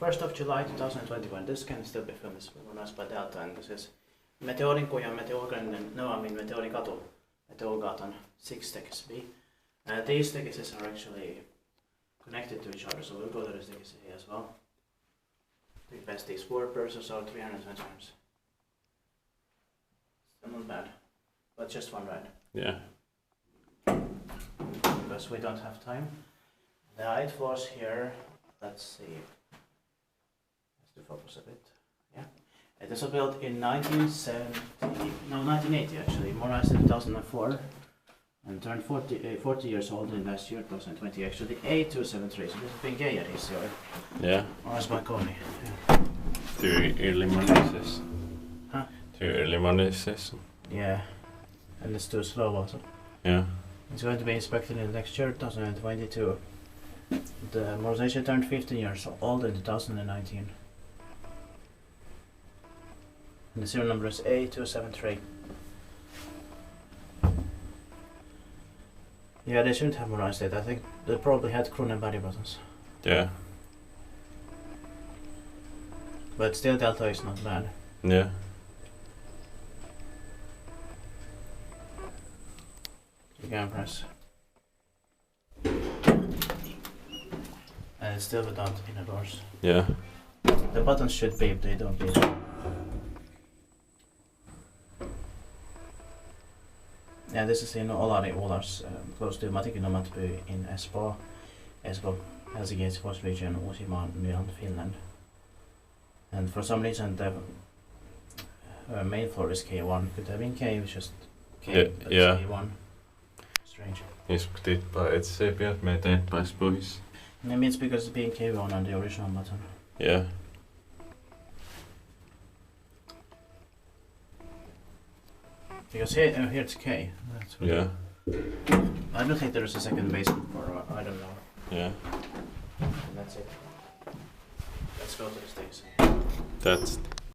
1st of July 2021. This can still be filmed. This was by Delta, and this is Meteorinkatu ja Meteorinkatu. Meteorgatan 6 stekes B. These stekes are actually connected to each other, so we'll go to the stekes A as well. The best is 4 persons or 320 times. Still not bad, but just one ride. Yeah. Because we don't have time. The height was here, let's see. Let's do focus a bit. Yeah. It was built in 1980 actually, modernized in 2004. And turned 40 years old in last year, 2020 actually. A273, so this has been Geijer-Hissi or Yeah. modernized by Kone. Yeah. Too early modernization. Huh? Too early modernization. Yeah. And it's too slow also. Yeah. It's going to be inspected in next year, 2022. The modernization turned 15 years old in 2019. And the serial number is A273. Yeah, they shouldn't have modernized it. I think they probably had Kone body buttons. Yeah. But still, Delta is not bad. Yeah. You can press. And it's still without inner doors. Yeah. The buttons should be, but they don't be. Yeah, this is in Olari, close to Meteorinkatu in Espoo, Helsinki region, Uusimaa, Finland. And for some reason the main floor is K1. Could have been K, it's just K, but yeah. it's K1. Strange. Joskus tippaa etsiä meitä eteenpäin pois. Maybe it's because it's being K1 on the original button. Yeah. Because here it's K. That's what Yeah. I don't think there's a second basement for, I don't know. Yeah. And that's it. Let's go to the station. That's